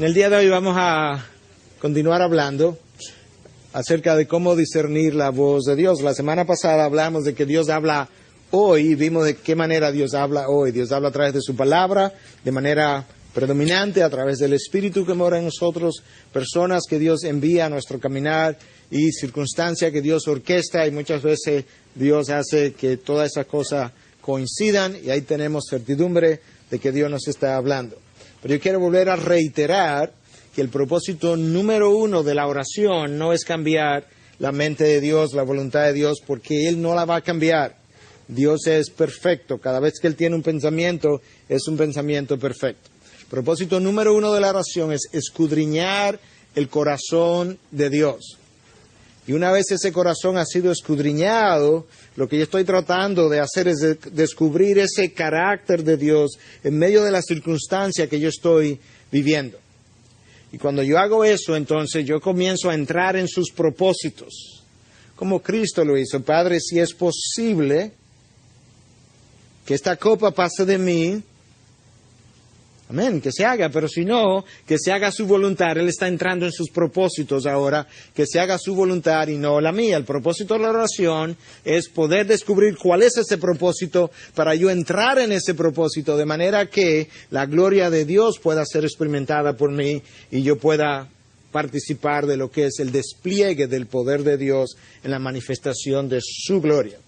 En el día de hoy vamos a continuar hablando acerca de cómo discernir la voz de Dios. La semana pasada hablamos de que Dios habla hoy y vimos de qué manera Dios habla hoy. Dios habla a través de su palabra, de manera predominante, a través del Espíritu que mora en nosotros, personas que Dios envía a nuestro caminar y circunstancias que Dios orquesta, y muchas veces Dios hace que todas esas cosas coincidan y ahí tenemos certidumbre de que Dios nos está hablando. Pero yo quiero volver a reiterar que el propósito número uno de la oración no es cambiar la mente de Dios, la voluntad de Dios, porque Él no la va a cambiar. Dios es perfecto. Cada vez que Él tiene un pensamiento, es un pensamiento perfecto. El propósito número uno de la oración es escudriñar el corazón de Dios. Y una vez ese corazón ha sido escudriñado, lo que yo estoy tratando de hacer es descubrir ese carácter de Dios en medio de la circunstancia que yo estoy viviendo. Y cuando yo hago eso, entonces yo comienzo a entrar en sus propósitos, como Cristo lo hizo. Padre, si es posible que esta copa pase de mí, amén, que se haga, pero si no, que se haga su voluntad. Él está entrando en sus propósitos ahora, que se haga su voluntad y no la mía. El propósito de la oración es poder descubrir cuál es ese propósito para yo entrar en ese propósito, de manera que la gloria de Dios pueda ser experimentada por mí y yo pueda participar de lo que es el despliegue del poder de Dios en la manifestación de su gloria.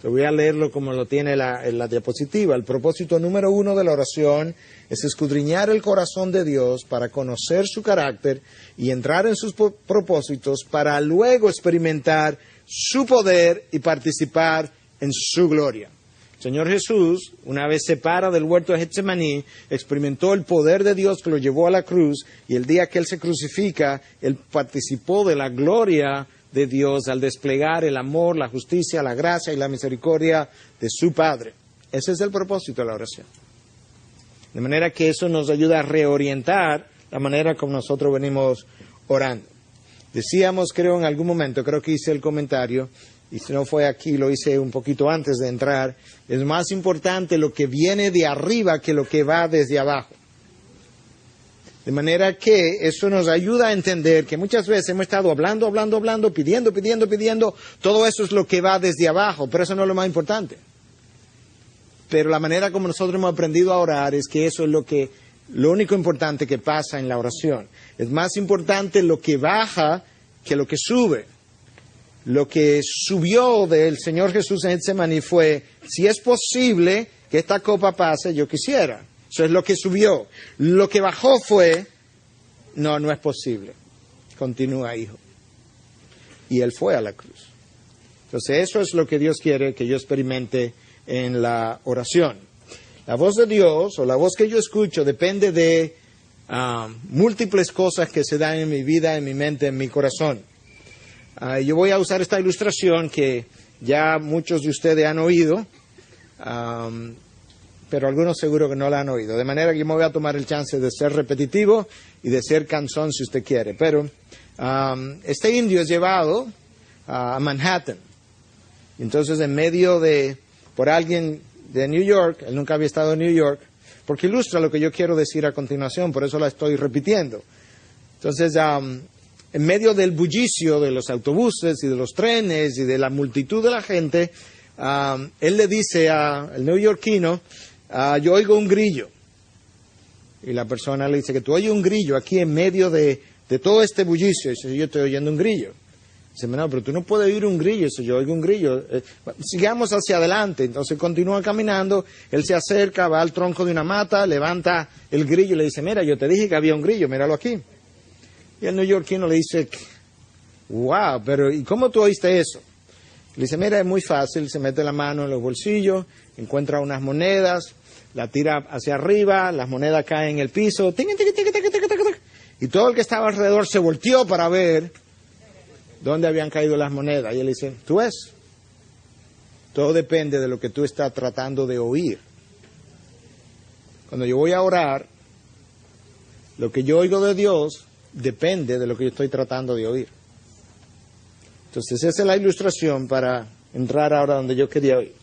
Te voy a leerlo como lo tiene en la diapositiva. El propósito número uno de la oración es escudriñar el corazón de Dios para conocer su carácter y entrar en sus propósitos para luego experimentar su poder y participar en su gloria. El Señor Jesús, una vez se para del huerto de Getsemaní, experimentó el poder de Dios que lo llevó a la cruz, y el día que Él se crucifica, Él participó de la gloria de Dios al desplegar el amor, la justicia, la gracia y la misericordia de su Padre. Ese es el propósito de la oración. De manera que eso nos ayuda a reorientar la manera como nosotros venimos orando. Decíamos, creo en algún momento, creo que hice el comentario, y si no fue aquí, lo hice un poquito antes de entrar, es más importante lo que viene de arriba que lo que va desde abajo. De manera que eso nos ayuda a entender que muchas veces hemos estado hablando, pidiendo, todo eso es lo que va desde abajo, pero eso no es lo más importante. Pero la manera como nosotros hemos aprendido a orar es que eso es lo único importante que pasa en la oración. Es más importante lo que baja que lo que sube. Lo que subió del Señor Jesús en Getsemaní fue, si es posible que esta copa pase, yo quisiera. Eso es lo que subió. Lo que bajó fue, no es posible. Continúa, hijo. Y Él fue a la cruz. Entonces eso es lo que Dios quiere que yo experimente en la oración. La voz de Dios, o la voz que yo escucho, depende de múltiples cosas que se dan en mi vida, en mi mente, en mi corazón. Yo voy a usar esta ilustración que ya muchos de ustedes han oído, pero algunos seguro que no la han oído. De manera que yo me voy a tomar el chance de ser repetitivo y de ser cansón si usted quiere. Pero este indio es llevado a Manhattan. Entonces, en medio por alguien de New York, él nunca había estado en New York, porque ilustra lo que yo quiero decir a continuación, por eso la estoy repitiendo. Entonces, en medio del bullicio de los autobuses y de los trenes y de la multitud de la gente, él le dice al neoyorquino, yo oigo un grillo. Y la persona le dice que tú oyes un grillo aquí en medio de todo este bullicio. Y dice, yo estoy oyendo un grillo. Dice, no, pero tú no puedes oír un grillo. Dice, yo oigo un grillo. Sigamos hacia adelante. Entonces continúa caminando. Él se acerca, va al tronco de una mata, levanta el grillo y le dice, mira, yo te dije que había un grillo, míralo aquí. Y el neoyorquino le dice, wow, pero ¿y cómo tú oíste eso? Le dice, mira, es muy fácil. Se mete la mano en los bolsillos, encuentra unas monedas, la tira hacia arriba, las monedas caen en el piso, y todo el que estaba alrededor se volteó para ver dónde habían caído las monedas. Y él dice, ¿tú ves? Todo depende de lo que tú estás tratando de oír. Cuando yo voy a orar, lo que yo oigo de Dios depende de lo que yo estoy tratando de oír. Entonces esa es la ilustración para entrar ahora donde yo quería ir.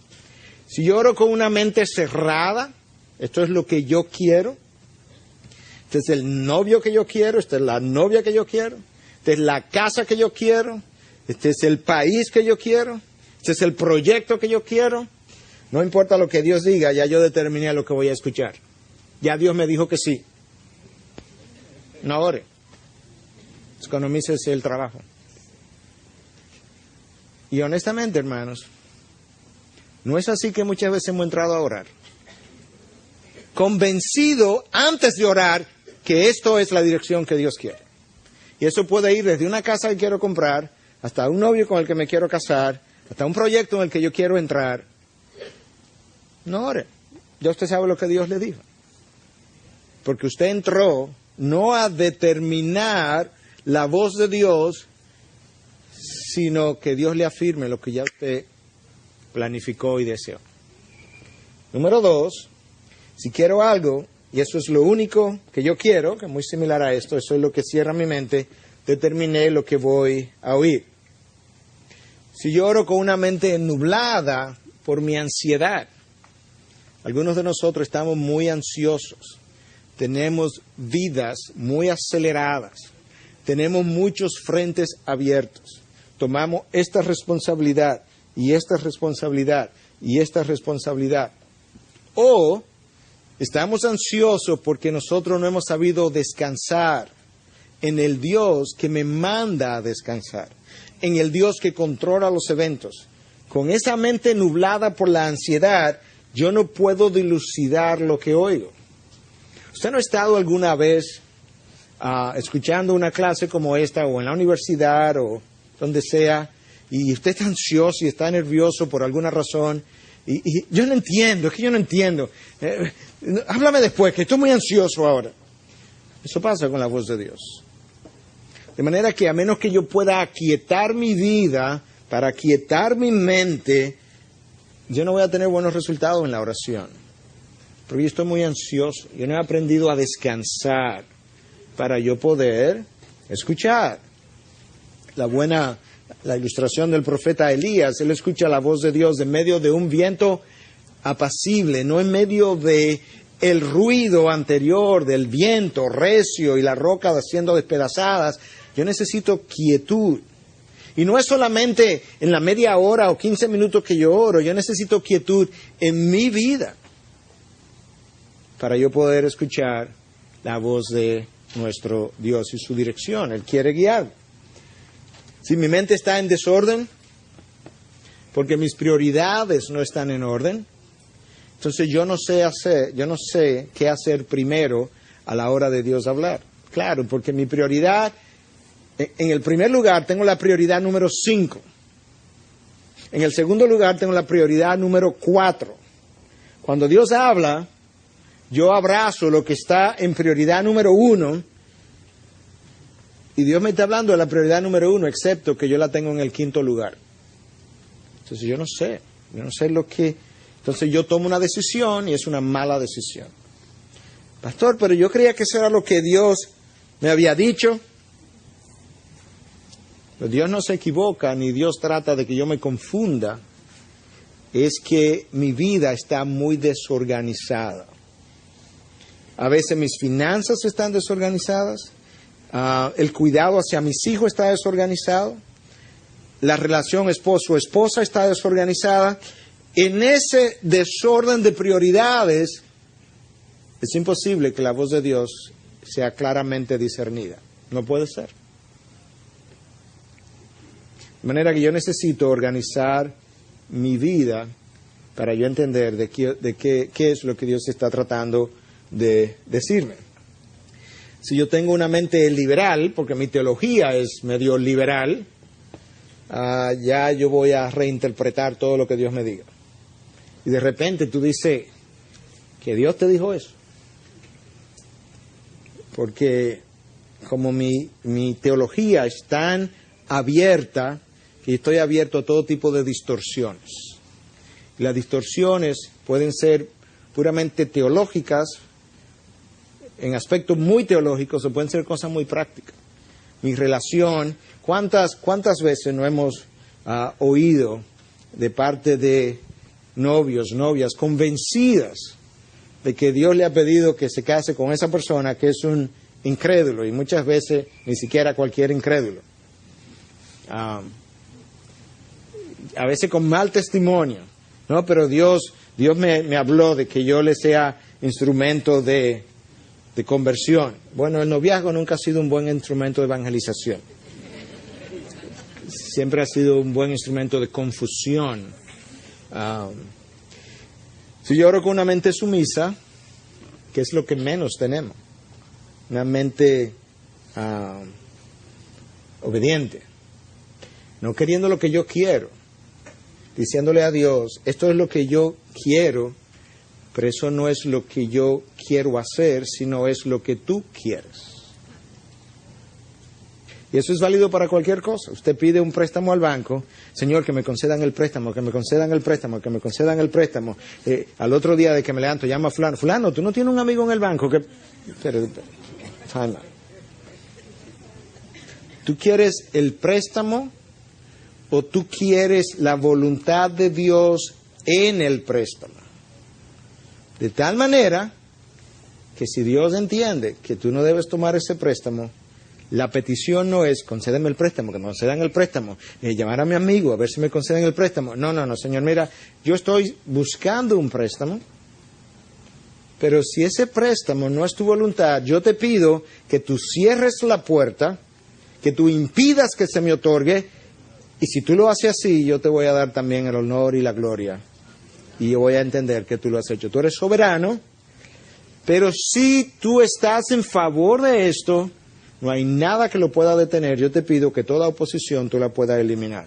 Si yo oro con una mente cerrada, esto es lo que yo quiero, Este es el novio que yo quiero, esta es la novia que yo quiero, esta es la casa que yo quiero, este es el país que yo quiero, este es el proyecto que yo quiero. No importa lo que Dios diga, ya yo determiné lo que voy a escuchar. Ya Dios me dijo que sí. No ore. Economícese el trabajo. Y honestamente, hermanos, no es así que muchas veces hemos entrado a orar. Convencido antes de orar que esto es la dirección que Dios quiere. Y eso puede ir desde una casa que quiero comprar, hasta un novio con el que me quiero casar, hasta un proyecto en el que yo quiero entrar. No ore. Ya usted sabe lo que Dios le dijo. Porque usted entró no a determinar la voz de Dios, sino que Dios le afirme lo que ya usted planificó y deseó. Número 2, si quiero algo, y eso es lo único que yo quiero, que es muy similar a esto, eso es lo que cierra mi mente, determiné lo que voy a oír. Si yo oro con una mente nublada por mi ansiedad, algunos de nosotros estamos muy ansiosos, tenemos vidas muy aceleradas, tenemos muchos frentes abiertos, tomamos esta responsabilidad y esta responsabilidad y esta responsabilidad. O estamos ansiosos porque nosotros no hemos sabido descansar en el Dios que me manda a descansar, en el Dios que controla los eventos. Con esa mente nublada por la ansiedad, yo no puedo dilucidar lo que oigo. ¿Usted no ha estado alguna vez escuchando una clase como esta, o en la universidad, o donde sea, y usted está ansioso y está nervioso por alguna razón, y yo no entiendo, es que yo no entiendo. Háblame después, que estoy muy ansioso ahora. Eso pasa con la voz de Dios. De manera que a menos que yo pueda aquietar mi vida, para aquietar mi mente, yo no voy a tener buenos resultados en la oración. Porque yo estoy muy ansioso. Yo no he aprendido a descansar para yo poder escuchar. La ilustración del profeta Elías, él escucha la voz de Dios en medio de un viento apacible, no en medio de el ruido anterior del viento recio y la roca siendo despedazadas. Yo necesito quietud. Y no es solamente en la media hora o 15 minutos que yo oro, yo necesito quietud en mi vida para yo poder escuchar la voz de nuestro Dios y su dirección. Él quiere guiarme. Si mi mente está en desorden, porque mis prioridades no están en orden, entonces yo no sé qué hacer primero a la hora de Dios hablar. Claro, porque mi prioridad, en el primer lugar tengo la prioridad número 5. En el segundo lugar tengo la prioridad número 4. Cuando Dios habla, yo abrazo lo que está en prioridad número 1, y Dios me está hablando de la prioridad número 1, excepto que yo la tengo en el 5º lugar. Entonces yo no sé lo que... Entonces yo tomo una decisión y es una mala decisión. Pastor, pero yo creía que eso era lo que Dios me había dicho. Pero Dios no se equivoca, ni Dios trata de que yo me confunda. Es que mi vida está muy desorganizada. A veces mis finanzas están desorganizadas. El cuidado hacia mis hijos está desorganizado. La relación esposo-esposa está desorganizada. En ese desorden de prioridades, es imposible que la voz de Dios sea claramente discernida. No puede ser. De manera que yo necesito organizar mi vida para yo entender de qué es lo que Dios está tratando de decirme. Si yo tengo una mente liberal, porque mi teología es medio liberal, ya yo voy a reinterpretar todo lo que Dios me diga. Y de repente tú dices, que Dios te dijo eso. Porque como mi teología es tan abierta, que estoy abierto a todo tipo de distorsiones. Y las distorsiones pueden ser puramente teológicas, en aspectos muy teológicos, o pueden ser cosas muy prácticas. Mi relación, ¿cuántas veces no hemos oído de parte de novios, novias, convencidas de que Dios le ha pedido que se case con esa persona que es un incrédulo, y muchas veces ni siquiera cualquier incrédulo. A veces con mal testimonio, ¿no? Pero Dios me habló de que yo le sea instrumento de conversión. Bueno, el noviazgo nunca ha sido un buen instrumento de evangelización. Siempre ha sido un buen instrumento de confusión. Si yo oro con una mente sumisa, que es lo que menos tenemos, una mente obediente, no queriendo lo que yo quiero, diciéndole a Dios, esto es lo que yo quiero, pero eso no es lo que yo quiero hacer, sino es lo que tú quieres. Y eso es válido para cualquier cosa. Usted pide un préstamo al banco, Señor, que me concedan el préstamo, que me concedan el préstamo, que me concedan el préstamo. Al otro día de que me levanto, llama a fulano, fulano, ¿tú no tienes un amigo en el banco que...? Pero, ¿tú quieres el préstamo o tú quieres la voluntad de Dios en el préstamo? De tal manera que si Dios entiende que tú no debes tomar ese préstamo, la petición no es, concédeme el préstamo, que me concedan el préstamo, llamar a mi amigo a ver si me conceden el préstamo. No, Señor, mira, yo estoy buscando un préstamo, pero si ese préstamo no es tu voluntad, yo te pido que tú cierres la puerta, que tú impidas que se me otorgue, y si tú lo haces así, yo te voy a dar también el honor y la gloria, y yo voy a entender que tú lo has hecho. Tú eres soberano, pero si tú estás en favor de esto, no hay nada que lo pueda detener. Yo te pido que toda oposición tú la puedas eliminar.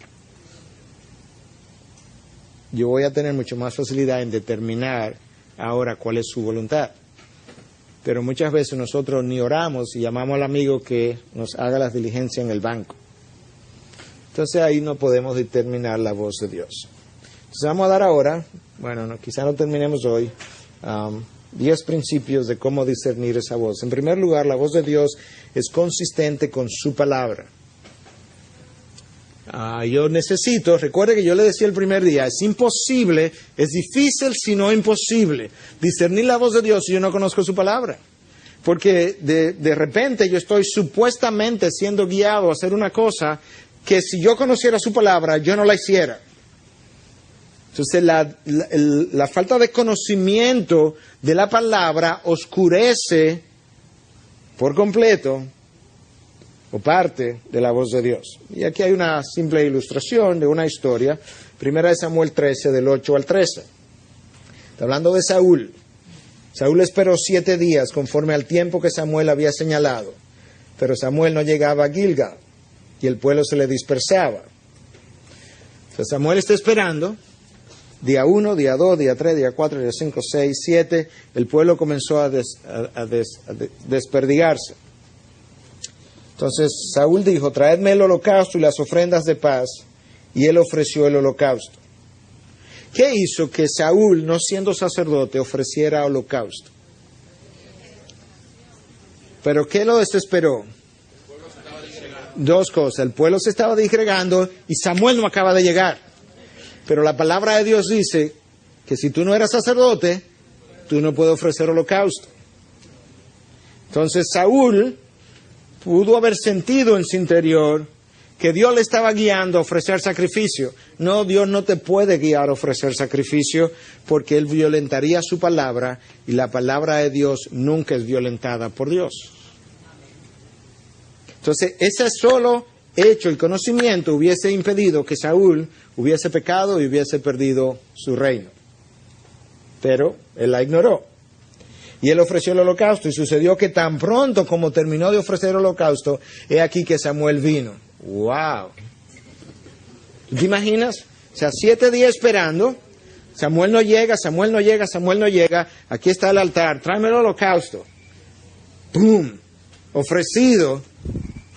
Yo voy a tener mucho más facilidad en determinar ahora cuál es su voluntad. Pero muchas veces nosotros ni oramos y llamamos al amigo que nos haga las diligencias en el banco. Entonces ahí no podemos determinar la voz de Dios. Entonces vamos a dar ahora, quizá no terminemos hoy, 10 principios de cómo discernir esa voz. En primer lugar, la voz de Dios es consistente con su palabra. Recuerde que yo le decía el primer día, es imposible, es difícil si no imposible, discernir la voz de Dios si yo no conozco su palabra. Porque de repente yo estoy supuestamente siendo guiado a hacer una cosa que si yo conociera su palabra, yo no la hiciera. Entonces la falta de conocimiento de la palabra oscurece por completo o parte de la voz de Dios. Y aquí hay una simple ilustración de una historia, 1 Samuel 13, del 8 al 13. Está hablando de Saúl. Saúl esperó 7 días conforme al tiempo que Samuel había señalado, pero Samuel no llegaba a Gilgal y el pueblo se le dispersaba. Entonces Samuel está esperando. Día 1, día 2, día 3, día 4, día 5, 6, 7, el pueblo comenzó a desperdigarse. Entonces Saúl dijo, traedme el holocausto y las ofrendas de paz, y él ofreció el holocausto. ¿Qué hizo que Saúl, no siendo sacerdote, ofreciera holocausto? ¿Pero qué lo desesperó? Dos cosas, el pueblo se estaba disgregando y Samuel no acaba de llegar. Pero la palabra de Dios dice que si tú no eras sacerdote, tú no puedes ofrecer holocausto. Entonces Saúl pudo haber sentido en su interior que Dios le estaba guiando a ofrecer sacrificio. No, Dios no te puede guiar a ofrecer sacrificio porque Él violentaría su palabra y la palabra de Dios nunca es violentada por Dios. Entonces ese solo hecho, el conocimiento, hubiese impedido que Saúl hubiese pecado y hubiese perdido su reino. Pero él la ignoró. Y él ofreció el holocausto. Y sucedió que tan pronto como terminó de ofrecer el holocausto, he aquí que Samuel vino. ¡Wow! ¿Te imaginas? O sea, 7 días esperando. Samuel no llega. Aquí está el altar. Tráeme el holocausto. ¡Pum! Ofrecido.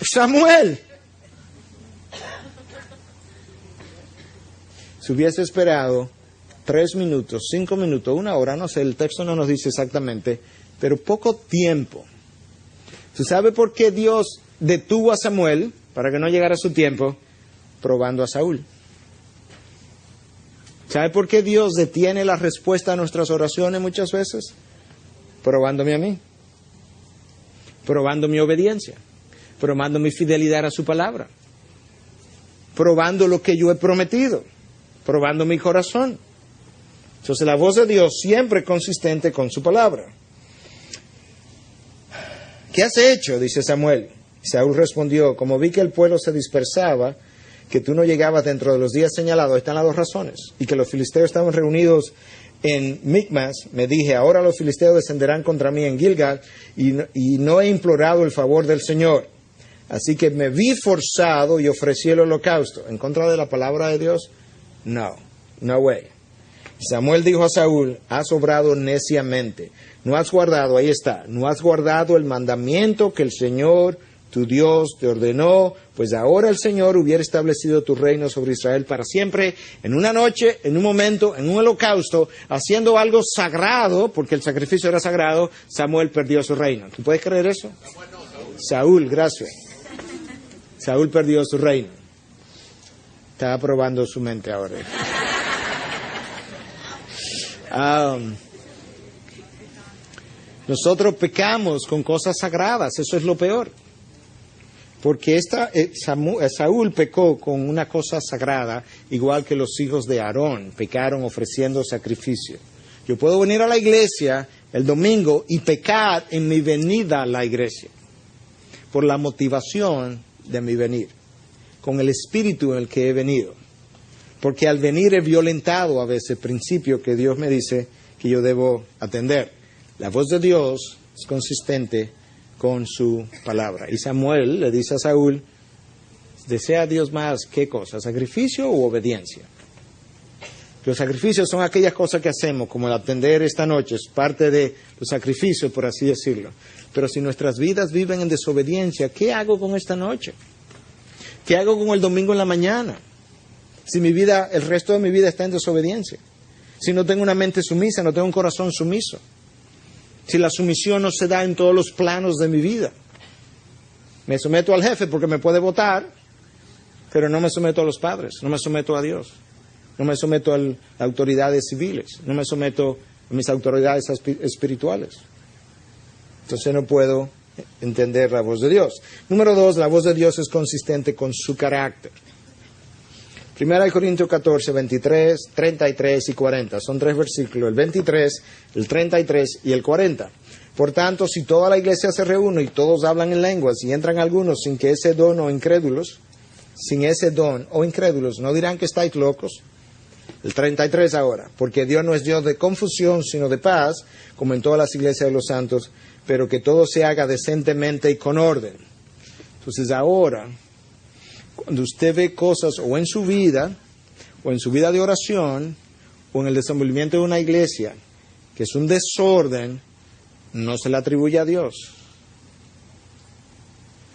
Samuel. Si hubiese esperado 3 minutos, 5 minutos, 1 hora, no sé, el texto no nos dice exactamente, pero poco tiempo. ¿Tú sabes por qué Dios detuvo a Samuel para que no llegara su tiempo? Probando a Saúl. ¿Sabe por qué Dios detiene la respuesta a nuestras oraciones muchas veces? Probándome a mí. Probando mi obediencia. Probando mi fidelidad a su palabra. Probando lo que yo he prometido. Probando mi corazón. Entonces la voz de Dios siempre es consistente con su palabra. ¿Qué has hecho?, dice Samuel. Saúl respondió: como vi que el pueblo se dispersaba, que tú no llegabas dentro de los días señalados, están las dos razones, y que los filisteos estaban reunidos en Micmas, me dije: ahora los filisteos descenderán contra mí en Gilgal, y no he implorado el favor del Señor. Así que me vi forzado y ofrecí el holocausto. ¿En contra de la palabra de Dios? No way. Samuel dijo a Saúl: has obrado neciamente. No has guardado, ahí está, no has guardado el mandamiento que el Señor, tu Dios, te ordenó, pues ahora el Señor hubiera establecido tu reino sobre Israel para siempre, en una noche, en un momento, en un holocausto, haciendo algo sagrado, porque el sacrificio era sagrado. Samuel perdió su reino. ¿Tú puedes creer eso? Saúl, gracias. Saúl perdió su reino. Está probando su mente ahora. Nosotros pecamos con cosas sagradas, eso es lo peor. Porque Saúl pecó con una cosa sagrada, igual que los hijos de Aarón pecaron ofreciendo sacrificio. Yo puedo venir a la iglesia el domingo y pecar en mi venida a la iglesia, por la motivación de mi venir, con el espíritu en el que he venido. Porque al venir he violentado a veces el principio que Dios me dice que yo debo atender. La voz de Dios es consistente con su palabra. Y Samuel le dice a Saúl: ¿desea Dios más qué cosa? ¿Sacrificio u obediencia? Los sacrificios son aquellas cosas que hacemos, como el atender esta noche, es parte de los sacrificios, por así decirlo. Pero si nuestras vidas viven en desobediencia, ¿qué hago con esta noche? ¿Qué hago con el domingo en la mañana? Si mi vida, el resto de mi vida está en desobediencia. Si no tengo una mente sumisa, no tengo un corazón sumiso. Si la sumisión no se da en todos los planos de mi vida. Me someto al jefe porque me puede votar, pero no me someto a los padres, no me someto a Dios. No me someto a las autoridades civiles, no me someto a mis autoridades espirituales. Entonces no puedo entender la voz de Dios. Número 2, la voz de Dios es consistente con su carácter. 1 Corintios 14, 23, 33 y 40. Son 3 versículos, el 23, el 33 y el 40. Por tanto, si toda la iglesia se reúne y todos hablan en lenguas y entran algunos sin ese don o incrédulos, ¿no dirán que estáis locos? El 33 ahora. Porque Dios no es Dios de confusión, sino de paz, como en todas las iglesias de los santos, pero que todo se haga decentemente y con orden. Entonces ahora, cuando usted ve cosas o en su vida de oración, o en el desenvolvimiento de una iglesia, que es un desorden, no se le atribuye a Dios.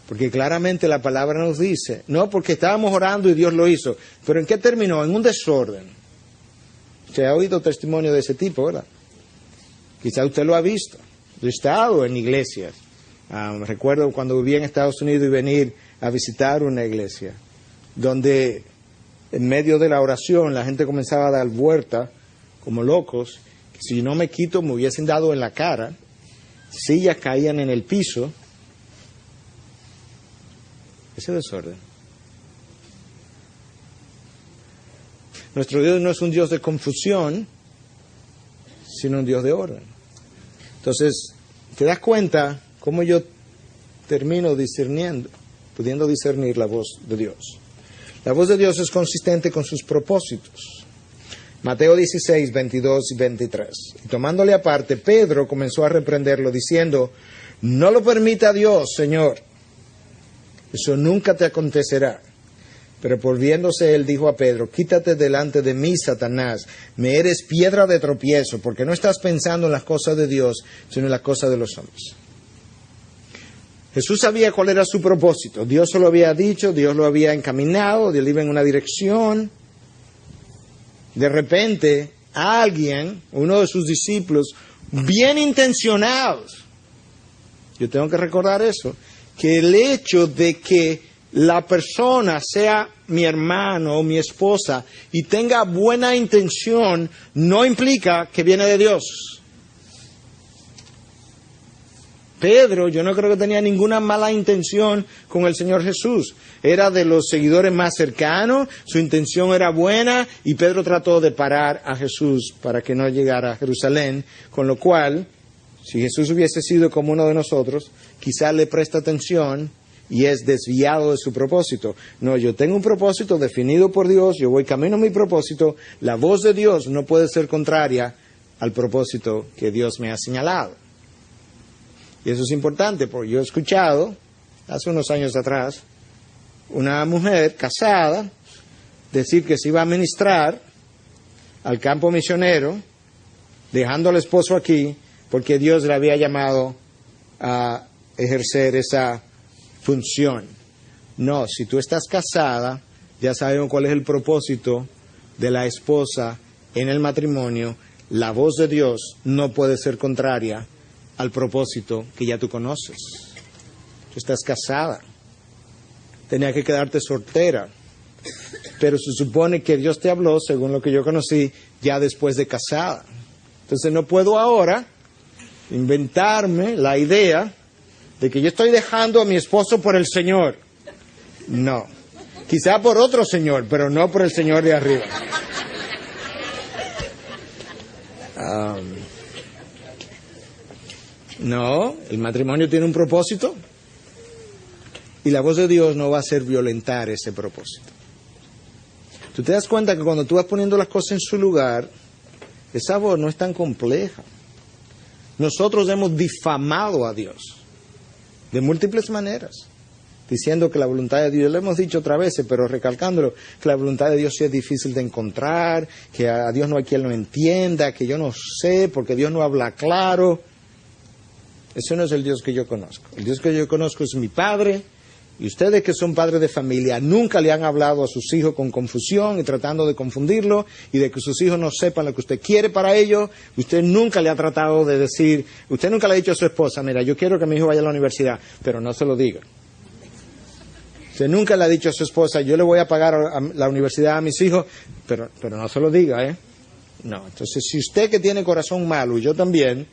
Porque claramente la palabra nos dice, no porque estábamos orando y Dios lo hizo, pero ¿en qué terminó? En un desorden. Usted ha oído testimonio de ese tipo, ¿verdad? Quizá usted lo ha visto. Yo he estado en iglesias. Recuerdo cuando vivía en Estados Unidos y venir a visitar una iglesia, donde en medio de la oración la gente comenzaba a dar vuelta como locos, que si no me quito me hubiesen dado en la cara, sillas caían en el piso. Ese desorden. Nuestro Dios no es un Dios de confusión, sino un Dios de orden. Entonces, ¿te das cuenta cómo yo termino pudiendo discernir la voz de Dios? La voz de Dios es consistente con sus propósitos. Mateo 16, 22 y 23. Y tomándole aparte, Pedro comenzó a reprenderlo diciendo: no lo permita Dios, Señor. Eso nunca te acontecerá. Pero volviéndose él dijo a Pedro: quítate delante de mí, Satanás, me eres piedra de tropiezo, porque no estás pensando en las cosas de Dios, sino en las cosas de los hombres. Jesús sabía cuál era su propósito. Dios se lo había dicho, Dios lo había encaminado, Dios iba en una dirección. De repente, alguien, uno de sus discípulos, bien intencionados, yo tengo que recordar eso, que el hecho de que la persona sea mi hermano o mi esposa y tenga buena intención no implica que viene de Dios. Pedro, yo no creo que tenía ninguna mala intención con el Señor Jesús. Era de los seguidores más cercanos, su intención era buena y Pedro trató de parar a Jesús para que no llegara a Jerusalén, con lo cual, si Jesús hubiese sido como uno de nosotros, quizá le presta atención y es desviado de su propósito. No, yo tengo un propósito definido por Dios, yo voy camino a mi propósito, la voz de Dios no puede ser contraria al propósito que Dios me ha señalado. Y eso es importante, porque yo he escuchado, hace unos años atrás, una mujer casada decir que se iba a ministrar al campo misionero, dejando al esposo aquí, porque Dios le había llamado a ejercer esa función. No, si tú estás casada, ya sabemos cuál es el propósito de la esposa en el matrimonio. La voz de Dios no puede ser contraria al propósito que ya tú conoces. Tú estás casada. Tenía que quedarte soltera. Pero se supone que Dios te habló, según lo que yo conocí, ya después de casada. Entonces no puedo ahora inventarme la idea de que yo estoy dejando a mi esposo por el Señor. No. Quizá por otro Señor, pero no por el Señor de arriba. No, el matrimonio tiene un propósito y la voz de Dios no va a hacer violentar ese propósito. Tú te das cuenta que cuando tú vas poniendo las cosas en su lugar, esa voz no es tan compleja. Nosotros hemos difamado a Dios de múltiples maneras, diciendo que la voluntad de Dios, lo hemos dicho otras veces, pero recalcándolo, que la voluntad de Dios sí es difícil de encontrar, que a Dios no hay quien lo entienda, que yo no sé, porque Dios no habla claro. Ese no es el Dios que yo conozco. El Dios que yo conozco es mi Padre, y ustedes que son padres de familia nunca le han hablado a sus hijos con confusión y tratando de confundirlo y de que sus hijos no sepan lo que usted quiere para ellos. Usted nunca le ha tratado de decir, usted nunca le ha dicho a su esposa, mira, yo quiero que mi hijo vaya a la universidad, pero no se lo diga. Usted nunca le ha dicho a su esposa, yo le voy a pagar a la universidad a mis hijos, pero no se lo diga, ¿eh? No, entonces si usted que tiene corazón malo, y yo también,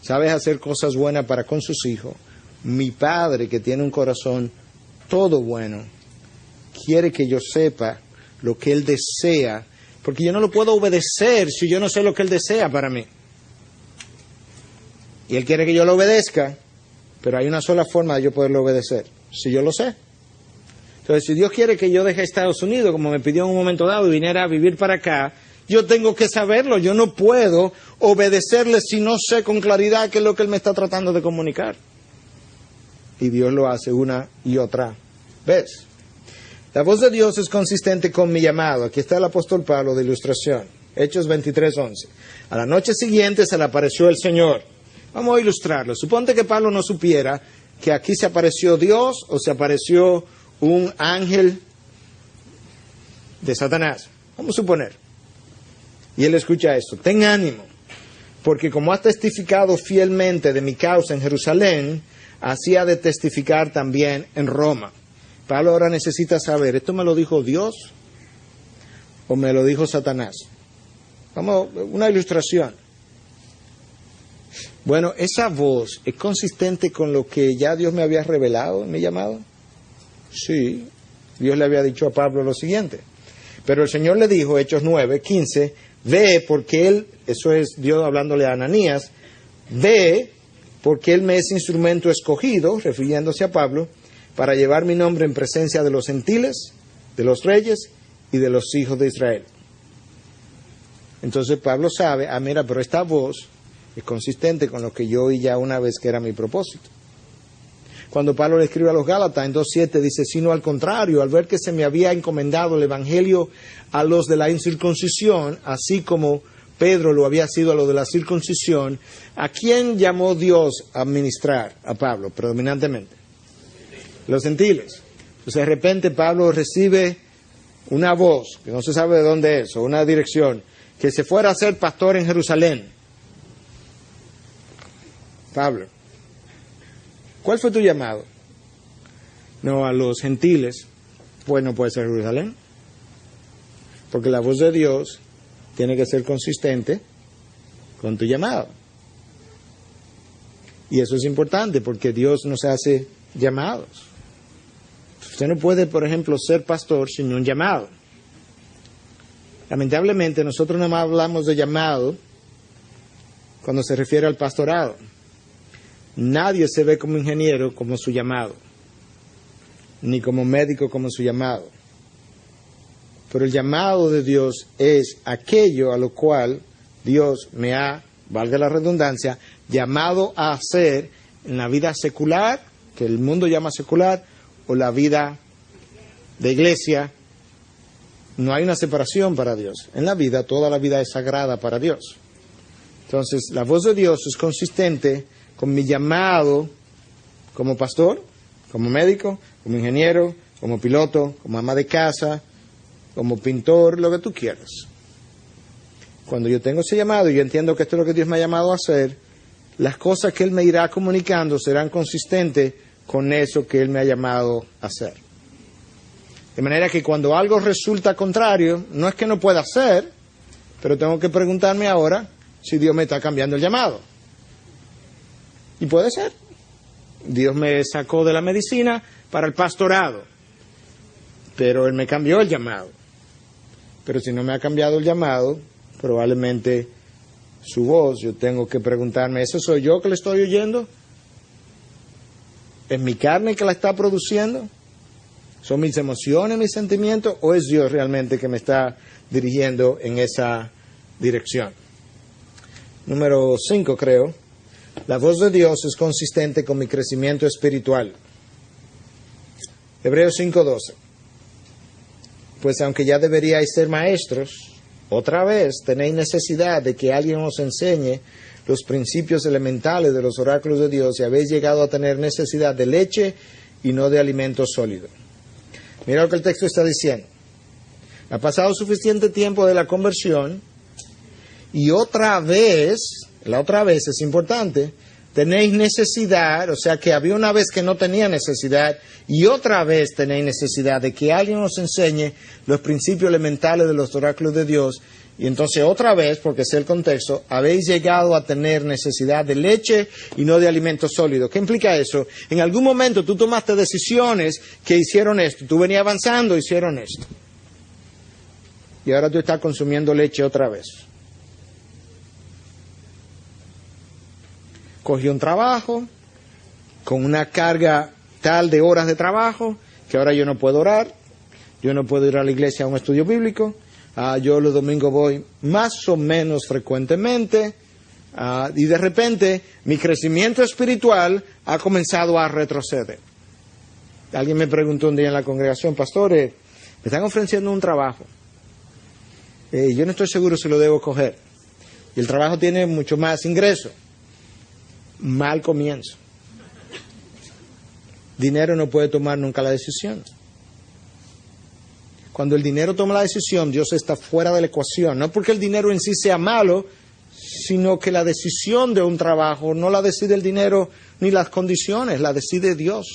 sabes hacer cosas buenas para con sus hijos, mi Padre que tiene un corazón todo bueno, quiere que yo sepa lo que Él desea, porque yo no lo puedo obedecer si yo no sé lo que Él desea para mí. Y Él quiere que yo lo obedezca, pero hay una sola forma de yo poderlo obedecer, si yo lo sé. Entonces, si Dios quiere que yo deje Estados Unidos, como me pidió en un momento dado, y viniera a vivir para acá, yo tengo que saberlo. Yo no puedo obedecerle si no sé con claridad qué es lo que Él me está tratando de comunicar. Y Dios lo hace una y otra vez. La voz de Dios es consistente con mi llamado. Aquí está el apóstol Pablo de ilustración. Hechos 23:11. A la noche siguiente se le apareció el Señor. Vamos a ilustrarlo. Suponte que Pablo no supiera que aquí se apareció Dios o se apareció un ángel de Satanás. Vamos a suponer. Y él escucha esto. Ten ánimo, porque como has testificado fielmente de mi causa en Jerusalén, así ha de testificar también en Roma. Pablo ahora necesita saber, ¿esto me lo dijo Dios o me lo dijo Satanás? Vamos, una ilustración. Bueno, esa voz es consistente con lo que ya Dios me había revelado en mi llamado. Sí, Dios le había dicho a Pablo lo siguiente. Pero el Señor le dijo, Hechos 9:15, ve porque Él, eso es Dios hablándole a Ananías, ve porque Él me es instrumento escogido, refiriéndose a Pablo, para llevar mi nombre en presencia de los gentiles, de los reyes y de los hijos de Israel. Entonces Pablo sabe, mira, pero esta voz es consistente con lo que yo oí ya una vez que era mi propósito. Cuando Pablo le escribe a los Gálatas en 2:7 dice, sino al contrario, al ver que se me había encomendado el evangelio a los de la incircuncisión, así como Pedro lo había sido a lo de la circuncisión, ¿a quién llamó Dios a ministrar a Pablo predominantemente? Los gentiles. Entonces de repente Pablo recibe una voz, que no se sabe de dónde es, o una dirección, que se fuera a ser pastor en Jerusalén. Pablo, ¿cuál fue tu llamado? No, a los gentiles. Pues no puede ser Jerusalén, porque la voz de Dios tiene que ser consistente con tu llamado. Y eso es importante porque Dios nos hace llamados. Usted no puede, por ejemplo, ser pastor sin un llamado. Lamentablemente, nosotros nada más hablamos de llamado cuando se refiere al pastorado. Nadie se ve como ingeniero como su llamado, ni como médico como su llamado. Pero el llamado de Dios es aquello a lo cual Dios me ha, valga la redundancia, llamado a hacer en la vida secular, que el mundo llama secular, o la vida de iglesia. No hay una separación para Dios. En la vida, toda la vida es sagrada para Dios. Entonces, la voz de Dios es consistente con mi llamado como pastor, como médico, como ingeniero, como piloto, como ama de casa, como pintor, lo que tú quieras. Cuando yo tengo ese llamado y yo entiendo que esto es lo que Dios me ha llamado a hacer, las cosas que Él me irá comunicando serán consistentes con eso que Él me ha llamado a hacer. De manera que cuando algo resulta contrario, no es que no pueda hacer, pero tengo que preguntarme ahora si Dios me está cambiando el llamado. Y puede ser. Dios me sacó de la medicina para el pastorado, pero Él me cambió el llamado. Pero si no me ha cambiado el llamado, probablemente su voz, yo tengo que preguntarme, ¿eso soy yo que le estoy oyendo? ¿Es mi carne que la está produciendo? ¿Son mis emociones, mis sentimientos? ¿O es Dios realmente que me está dirigiendo en esa dirección? Número 5, creo. La voz de Dios es consistente con mi crecimiento espiritual. Hebreos 5:12. Pues aunque ya deberíais ser maestros, otra vez tenéis necesidad de que alguien os enseñe los principios elementales de los oráculos de Dios y habéis llegado a tener necesidad de leche y no de alimento sólido. Mira lo que el texto está diciendo. Ha pasado suficiente tiempo de la conversión y otra vez, la otra vez es importante, tenéis necesidad, o sea que había una vez que no tenía necesidad y otra vez tenéis necesidad de que alguien os enseñe los principios elementales de los oráculos de Dios. Y entonces otra vez, porque sé el contexto, habéis llegado a tener necesidad de leche y no de alimento sólido. ¿Qué implica eso? En algún momento tú tomaste decisiones que hicieron esto. Tú venías avanzando, hicieron esto. Y ahora tú estás consumiendo leche otra vez. Cogí un trabajo con una carga tal de horas de trabajo que ahora yo no puedo orar, yo no puedo ir a la iglesia a un estudio bíblico. Yo los domingos voy más o menos frecuentemente y de repente mi crecimiento espiritual ha comenzado a retroceder. Alguien me preguntó un día en la congregación, pastor, me están ofreciendo un trabajo. Yo no estoy seguro si lo debo coger. Y el trabajo tiene mucho más ingreso. Mal comienzo. Dinero no puede tomar nunca la decisión. Cuando el dinero toma la decisión, Dios está fuera de la ecuación. No porque el dinero en sí sea malo, sino que la decisión de un trabajo no la decide el dinero ni las condiciones, la decide Dios.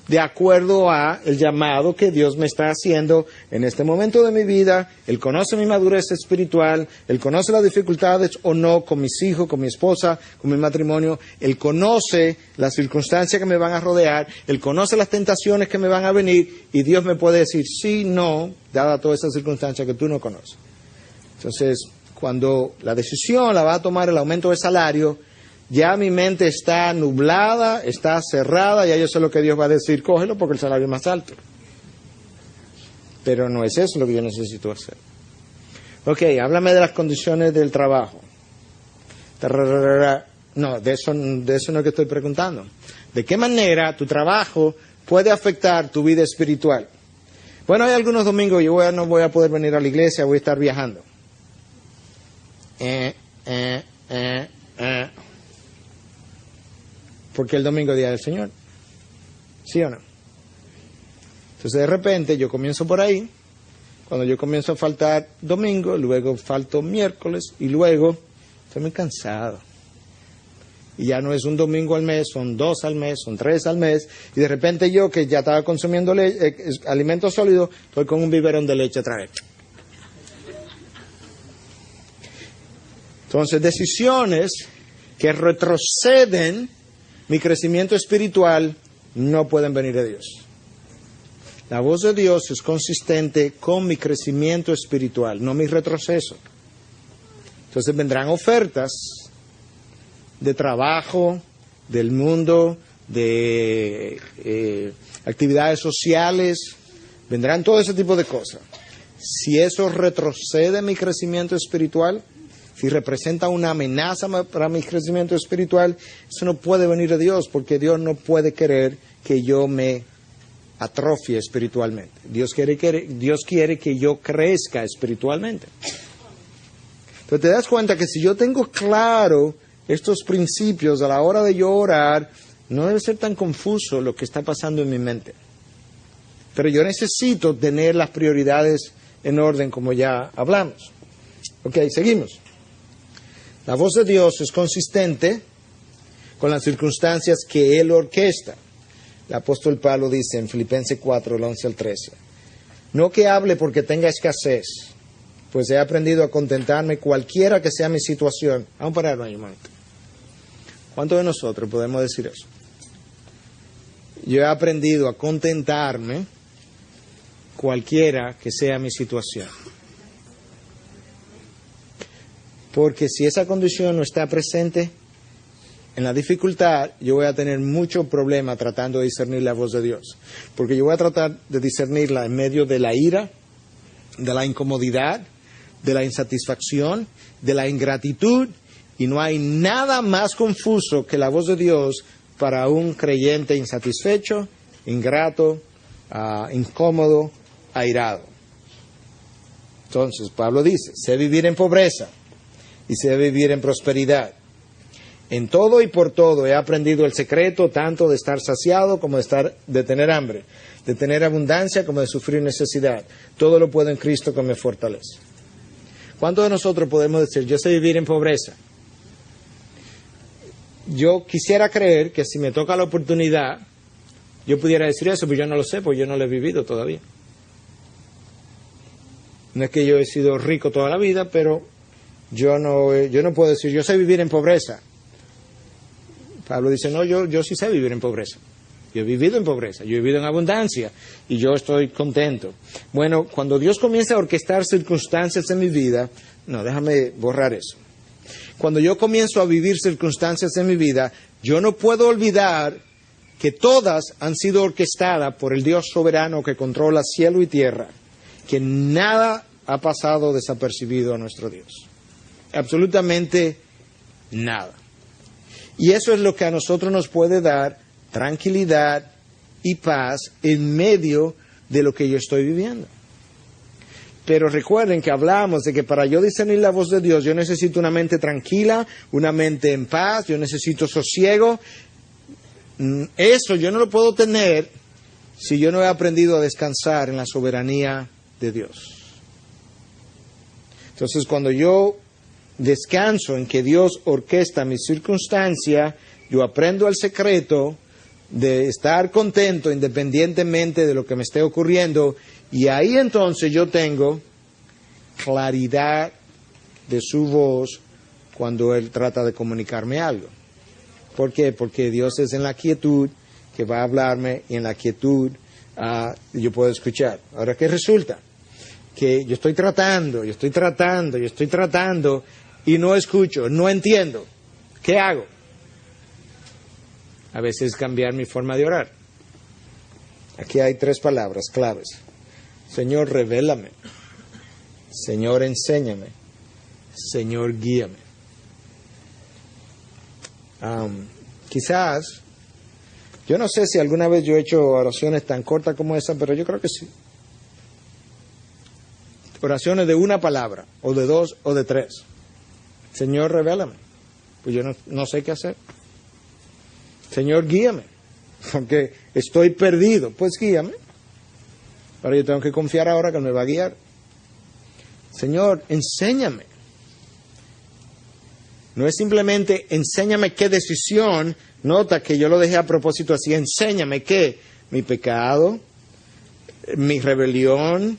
De acuerdo a el llamado que Dios me está haciendo en este momento de mi vida. Él conoce mi madurez espiritual, Él conoce las dificultades o no con mis hijos, con mi esposa, con mi matrimonio. Él conoce las circunstancias que me van a rodear, Él conoce las tentaciones que me van a venir y Dios me puede decir sí, no, dada todas esas circunstancias que tú no conoces. Entonces, cuando la decisión la va a tomar el aumento de salario, ya mi mente está nublada, está cerrada, ya yo sé lo que Dios va a decir, cógelo porque el salario es más alto. Pero no es eso lo que yo necesito hacer. Ok, háblame de las condiciones del trabajo. No, de eso no es lo que estoy preguntando. ¿De qué manera tu trabajo puede afectar tu vida espiritual? Bueno, hay algunos domingos yo no voy a poder venir a la iglesia, voy a estar viajando. Porque el domingo es día del Señor. ¿Sí o no? Entonces de repente yo comienzo por ahí. Cuando yo comienzo a faltar domingo, luego falto miércoles y luego estoy muy cansado. Y ya no es un domingo al mes, son 2 al mes, son 3 al mes. Y de repente yo que ya estaba consumiendo alimento sólido, estoy con un biberón de leche otra vez. Entonces decisiones que retroceden mi crecimiento espiritual, no pueden venir de Dios. La voz de Dios es consistente con mi crecimiento espiritual, no mi retroceso. Entonces vendrán ofertas de trabajo, del mundo, de actividades sociales, vendrán todo ese tipo de cosas. Si eso retrocede mi crecimiento espiritual, si representa una amenaza para mi crecimiento espiritual, eso no puede venir de Dios, porque Dios no puede querer que yo me atrofie espiritualmente. Dios quiere que yo crezca espiritualmente. Entonces te das cuenta que si yo tengo claro estos principios a la hora de yo orar, no debe ser tan confuso lo que está pasando en mi mente. Pero yo necesito tener las prioridades en orden, como ya hablamos. Ok, seguimos. La voz de Dios es consistente con las circunstancias que Él orquesta. El apóstol Pablo dice en Filipenses 4, el 11 al 13, no que hable porque tenga escasez, pues he aprendido a contentarme cualquiera que sea mi situación. Vamos a parar ahí un momento. ¿Cuántos de nosotros podemos decir eso? Yo he aprendido a contentarme cualquiera que sea mi situación. Porque si esa condición no está presente, en la dificultad yo voy a tener mucho problema tratando de discernir la voz de Dios. Porque yo voy a tratar de discernirla en medio de la ira, de la incomodidad, de la insatisfacción, de la ingratitud, y no hay nada más confuso que la voz de Dios para un creyente insatisfecho, ingrato, incómodo, airado. Entonces Pablo dice, sé vivir en pobreza y sé vivir en prosperidad. En todo y por todo he aprendido el secreto tanto de estar saciado como de tener hambre, de tener abundancia como de sufrir necesidad. Todo lo puedo en Cristo que me fortalece. ¿Cuántos de nosotros podemos decir, yo sé vivir en pobreza? Yo quisiera creer que si me toca la oportunidad, yo pudiera decir eso, pero yo no lo sé, porque yo no lo he vivido todavía. No es que yo he sido rico toda la vida, pero yo no puedo decir, yo sé vivir en pobreza. Pablo dice, no, yo sí sé vivir en pobreza. Yo he vivido en pobreza, yo he vivido en abundancia y yo estoy contento. Bueno, cuando Dios comienza a orquestar circunstancias en mi vida, no, déjame borrar eso. Cuando yo comienzo a vivir circunstancias en mi vida, yo no puedo olvidar que todas han sido orquestadas por el Dios soberano que controla cielo y tierra, que nada ha pasado desapercibido a nuestro Dios. Absolutamente nada. Y eso es lo que a nosotros nos puede dar tranquilidad y paz en medio de lo que yo estoy viviendo. Pero recuerden que hablamos de que para yo discernir la voz de Dios, yo necesito una mente tranquila, una mente en paz, yo necesito sosiego. Eso yo no lo puedo tener si yo no he aprendido a descansar en la soberanía de Dios. Entonces, cuando yo descanso en que Dios orquesta mi circunstancia, yo aprendo el secreto de estar contento independientemente de lo que me esté ocurriendo, y ahí entonces yo tengo claridad de su voz cuando Él trata de comunicarme algo. ¿Por qué? Porque Dios es en la quietud que va a hablarme, y en la quietud yo puedo escuchar. Ahora, ¿qué resulta? Que yo estoy tratando y no escucho, no entiendo. ¿Qué hago? A veces cambiar mi forma de orar. Aquí hay 3 palabras claves. Señor, revélame. Señor, enséñame. Señor, guíame. Quizás, yo no sé si alguna vez yo he hecho oraciones tan cortas como esa, pero yo creo que sí. Oraciones de una palabra, o de 2, o de 3. Señor, revélame. Pues yo no sé qué hacer. Señor, guíame. Porque estoy perdido. Pues guíame. Ahora yo tengo que confiar ahora que Él me va a guiar. Señor, enséñame. No es simplemente enséñame qué decisión. Nota que yo lo dejé a propósito así. Enséñame qué. Mi pecado, mi rebelión,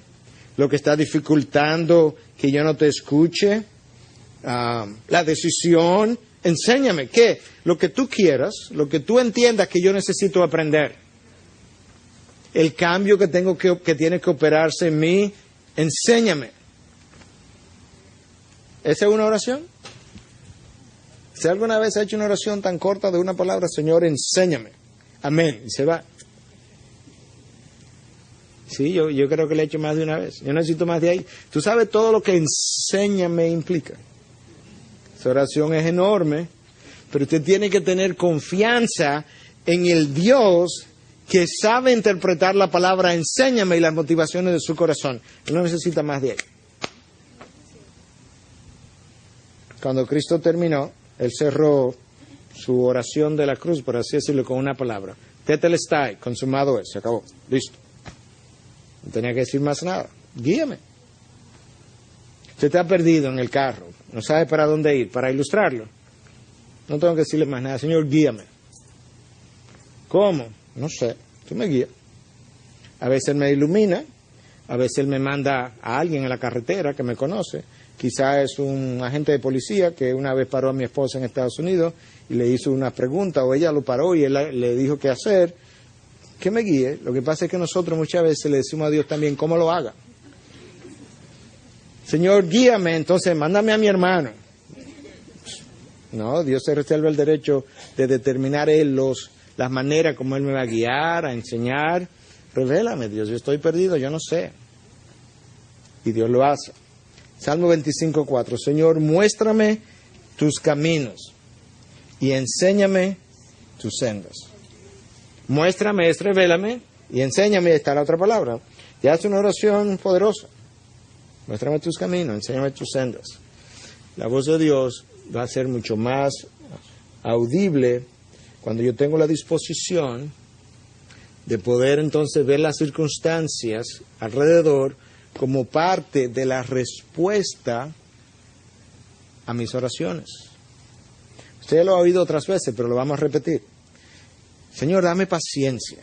lo que está dificultando que yo no te escuche, la decisión Enséñame, ¿qué? Lo que tú quieras, lo que tú entiendas que yo necesito aprender. El cambio que tiene que operarse en mí, enséñame. ¿Esa es una oración? Si alguna vez ha hecho una oración tan corta de una palabra, Señor, enséñame. Amén. Y se va. Sí, yo creo que le he hecho más de una vez. Yo necesito más de ahí. Tú sabes todo lo que enséñame implica. Esa oración es enorme, pero usted tiene que tener confianza en el Dios que sabe interpretar la palabra enséñame y las motivaciones de su corazón. Él no necesita más de ahí. Cuando Cristo terminó, Él cerró su oración de la cruz, por así decirlo, con una palabra. Tetelestai, consumado es, se acabó, listo. No tenía que decir más nada. Guíame. Usted está perdido en el carro, no sabe para dónde ir, para ilustrarlo. No tengo que decirle más nada. Señor, guíame. ¿Cómo? No sé, tú me guías. A veces Él me ilumina, a veces Él me manda a alguien en la carretera que me conoce. Quizá es un agente de policía que una vez paró a mi esposa en Estados Unidos y le hizo una pregunta, o ella lo paró y él le dijo qué hacer. Que me guíe. Lo que pasa es que nosotros muchas veces le decimos a Dios también cómo lo haga. Señor, guíame, entonces mándame a mi hermano. No, Dios se reserva el derecho de determinar Él las maneras como Él me va a guiar, a enseñar. Revélame, Dios, yo estoy perdido, yo no sé. Y Dios lo hace. Salmo 25:4. Señor, muéstrame tus caminos y enséñame tus sendas. Muéstrame es revélame y enséñame, está la otra palabra. Ya es una oración poderosa. Muéstrame tus caminos, enséñame tus sendas. La voz de Dios va a ser mucho más audible cuando yo tengo la disposición de poder entonces ver las circunstancias alrededor como parte de la respuesta a mis oraciones. Usted ya lo ha oído otras veces, pero lo vamos a repetir. Señor, dame paciencia.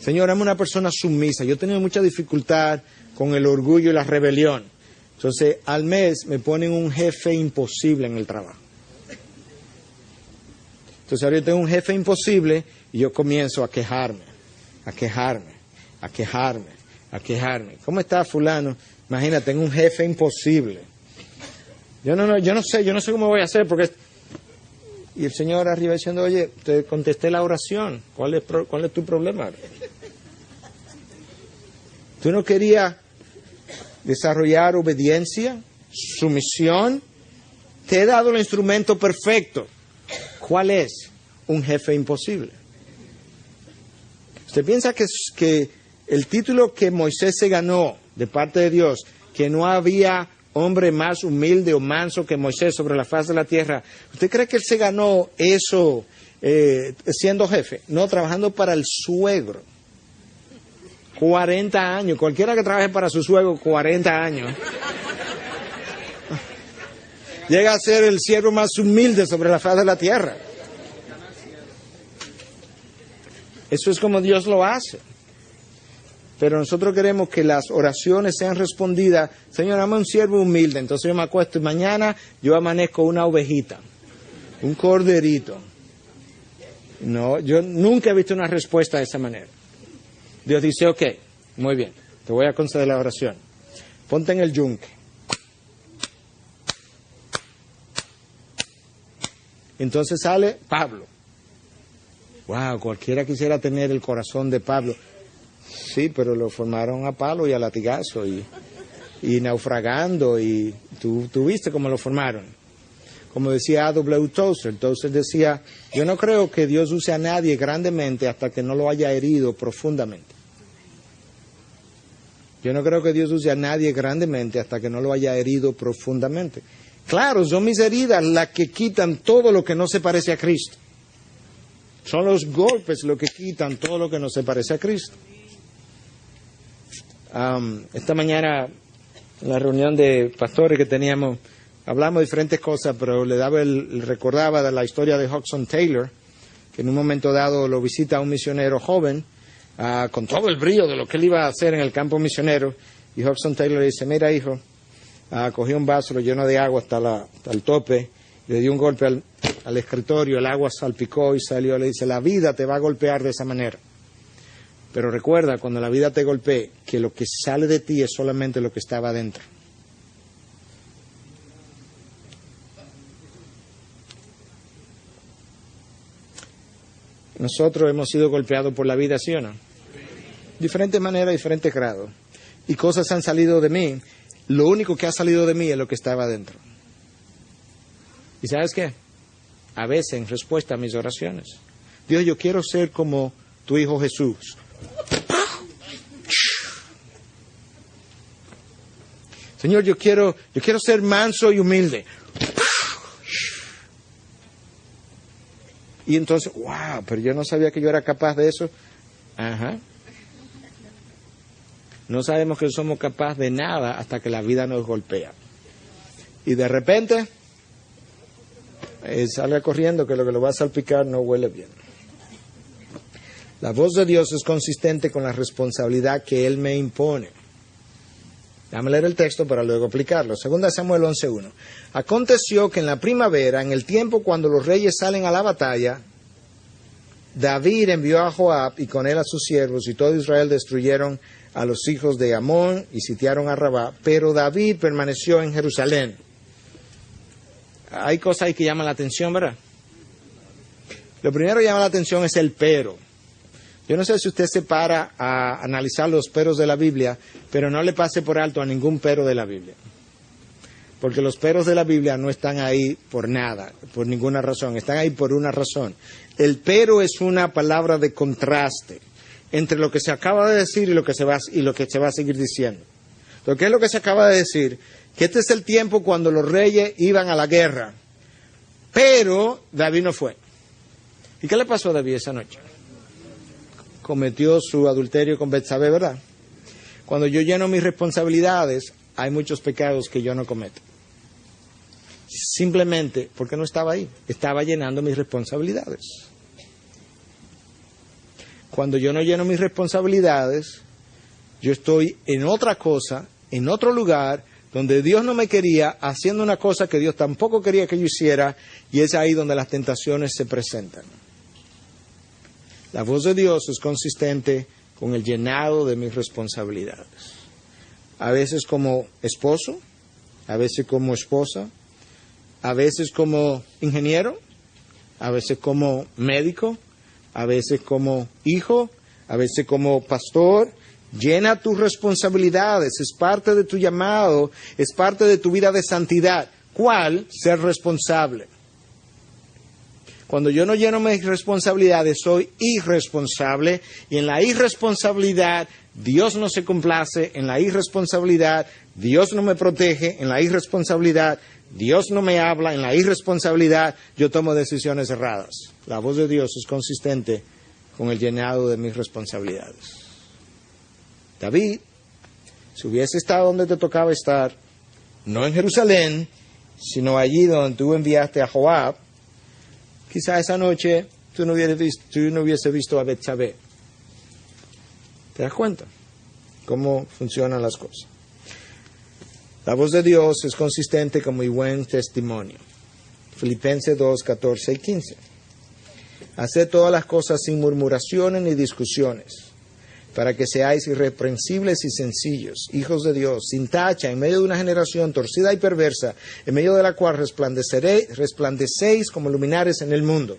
Señor, dame una persona sumisa. Yo he tenido mucha dificultad con el orgullo y la rebelión. Entonces, al mes me ponen un jefe imposible en el trabajo. Entonces, ahora yo tengo un jefe imposible y yo comienzo a quejarme. ¿Cómo está fulano? Imagínate, tengo un jefe imposible. Yo no sé cómo voy a hacer porque... Y el Señor arriba diciendo, oye, te contesté la oración, ¿cuál es tu problema? ¿Tú no querías desarrollar obediencia, sumisión? Te he dado el instrumento perfecto. ¿Cuál es? Un jefe imposible. ¿Usted piensa que el título que Moisés se ganó de parte de Dios, que no había hombre más humilde o manso que Moisés sobre la faz de la tierra, ¿usted cree que él se ganó eso siendo jefe? No, trabajando para el suegro. 40 años. Cualquiera que trabaje para su suegro 40 años llega a ser el siervo más humilde sobre la faz de la tierra. Eso es como Dios lo hace. Pero nosotros queremos que las oraciones sean respondidas. Señor, dame un siervo humilde. Entonces yo me acuesto y mañana yo amanezco una ovejita, un corderito. No, yo nunca he visto una respuesta de esa manera. Dios dice, ok, muy bien, te voy a conceder la oración. Ponte en el yunque. Entonces sale Pablo. Wow, cualquiera quisiera tener el corazón de Pablo. Sí, pero lo formaron a palo y a latigazo y naufragando, y tú viste cómo lo formaron. Como decía A.W. Tozer decía, yo no creo que Dios use a nadie grandemente hasta que no lo haya herido profundamente. Yo no creo que Dios use a nadie grandemente hasta que no lo haya herido profundamente. Claro, son mis heridas las que quitan todo lo que no se parece a Cristo. Son los golpes lo que quitan todo lo que no se parece a Cristo. Esta mañana, en la reunión de pastores que teníamos, hablamos de diferentes cosas, pero recordaba de la historia de Hudson Taylor, que en un momento dado lo visita un misionero joven, con todo el brillo de lo que él iba a hacer en el campo misionero, y Hudson Taylor le dice, mira hijo, cogió un vaso, lo llenó de agua hasta el tope, Le dio un golpe al escritorio, el agua salpicó y salió. Le dice, la vida te va a golpear de esa manera. Pero recuerda, cuando la vida te golpee, que lo que sale de ti es solamente lo que estaba adentro. Nosotros hemos sido golpeados por la vida, ¿sí o no? Diferentes maneras, diferentes grados. Y cosas han salido de mí. Lo único que ha salido de mí es lo que estaba adentro. ¿Y sabes qué? A veces, en respuesta a mis oraciones, Dios, yo quiero ser como tu Hijo Jesús. Señor, yo quiero ser manso y humilde. Y entonces, wow, pero yo no sabía que yo era capaz de eso. Ajá. No sabemos que somos capaces de nada hasta que la vida nos golpea. Y de repente, sale corriendo que lo que lo va a salpicar no huele bien. La voz de Dios es consistente con la responsabilidad que Él me impone. Déjame leer el texto para luego aplicarlo. 2 Samuel 11:1. Aconteció que en la primavera, en el tiempo cuando los reyes salen a la batalla, David envió a Joab y con él a sus siervos, y todo Israel destruyeron a los hijos de Amón y sitiaron a Rabá, pero David permaneció en Jerusalén. Hay cosas ahí que llaman la atención, ¿verdad? Lo primero que llama la atención es el pero. Yo no sé si usted se para a analizar los peros de la Biblia, pero no le pase por alto a ningún pero de la Biblia. Porque los peros de la Biblia no están ahí por nada, por ninguna razón, están ahí por una razón. El pero es una palabra de contraste entre lo que se acaba de decir y lo que se va a seguir diciendo. Entonces, ¿qué es lo que se acaba de decir? Que este es el tiempo cuando los reyes iban a la guerra, pero David no fue. ¿Y qué le pasó a David esa noche? Cometió su adulterio con Betsabé, ¿verdad? Cuando yo lleno mis responsabilidades, hay muchos pecados que yo no cometo. Simplemente porque no estaba ahí, estaba llenando mis responsabilidades. Cuando yo no lleno mis responsabilidades, yo estoy en otra cosa, en otro lugar, donde Dios no me quería, haciendo una cosa que Dios tampoco quería que yo hiciera, y es ahí donde las tentaciones se presentan. La voz de Dios es consistente con el llenado de mis responsabilidades. A veces como esposo, a veces como esposa, a veces como ingeniero, a veces como médico, a veces como hijo, a veces como pastor. Llena tus responsabilidades, es parte de tu llamado, es parte de tu vida de santidad. ¿Cuál? Ser responsable. Cuando yo no lleno mis responsabilidades, soy irresponsable, y en la irresponsabilidad Dios no se complace, en la irresponsabilidad Dios no me protege, en la irresponsabilidad Dios no me habla, en la irresponsabilidad yo tomo decisiones erradas. La voz de Dios es consistente con el llenado de mis responsabilidades. David, si hubiese estado donde te tocaba estar, no en Jerusalén, sino allí donde tú enviaste a Joab, quizá esa noche tú no hubiese visto a Betsabé. ¿Te das cuenta cómo funcionan las cosas? La voz de Dios es consistente con muy buen testimonio. Filipenses 2, 14 y 15. Haced todas las cosas sin murmuraciones ni discusiones, para que seáis irreprensibles y sencillos, hijos de Dios, sin tacha, en medio de una generación torcida y perversa, en medio de la cual resplandecéis como luminares en el mundo.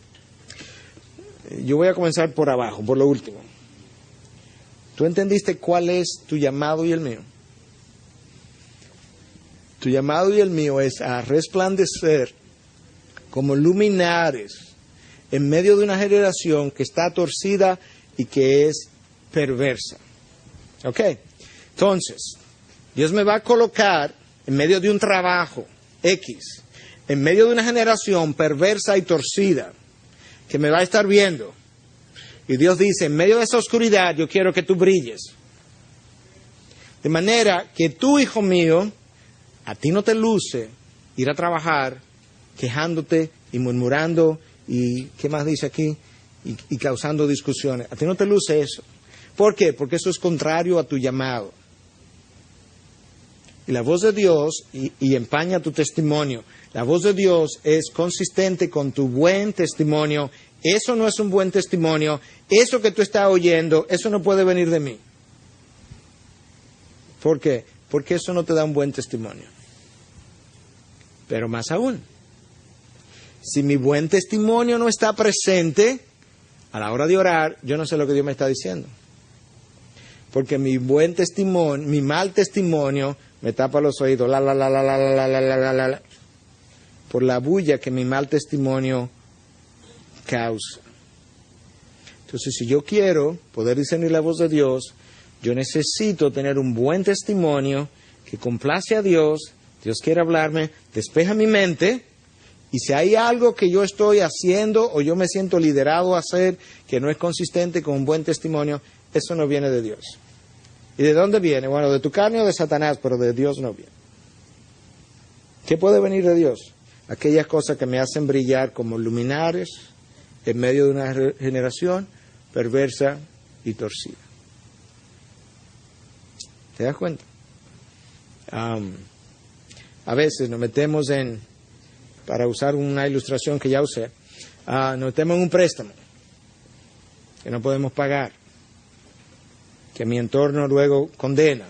Yo voy a comenzar por abajo, por lo último. ¿Tú entendiste cuál es tu llamado y el mío? Tu llamado y el mío es a resplandecer como luminares en medio de una generación que está torcida y que es perversa. ¿Ok? Entonces, Dios me va a colocar en medio de un trabajo X, en medio de una generación perversa y torcida, que me va a estar viendo. Y Dios dice, en medio de esa oscuridad, yo quiero que tú brilles. De manera que tú, hijo mío, a ti no te luce ir a trabajar quejándote y murmurando y, ¿qué más dice aquí? Y causando discusiones. A ti no te luce eso. ¿Por qué? Porque eso es contrario a tu llamado. y la voz de Dios y empaña tu testimonio. La voz de Dios es consistente con tu buen testimonio. Eso no es un buen testimonio. Eso que tú estás oyendo, eso no puede venir de mí. ¿Por qué? Porque eso no te da un buen testimonio. Pero más aún, si mi buen testimonio no está presente, a la hora de orar, yo no sé lo que Dios me está diciendo. Porque mi buen testimonio, mi mal testimonio, me tapa los oídos, por la bulla que mi mal testimonio causa. Entonces, si yo quiero poder discernir la voz de Dios, yo necesito tener un buen testimonio que complace a Dios. Dios quiere hablarme, despeja mi mente, y si hay algo que yo estoy haciendo o yo me siento liderado a hacer que no es consistente con un buen testimonio, eso no viene de Dios. ¿Y de dónde viene? Bueno, de tu carne o de Satanás, pero de Dios no viene. ¿Qué puede venir de Dios? Aquellas cosas que me hacen brillar como luminares en medio de una generación perversa y torcida. ¿Te das cuenta? A veces nos metemos para usar una ilustración que ya usé, nos metemos en un préstamo que no podemos pagar, que mi entorno luego condena,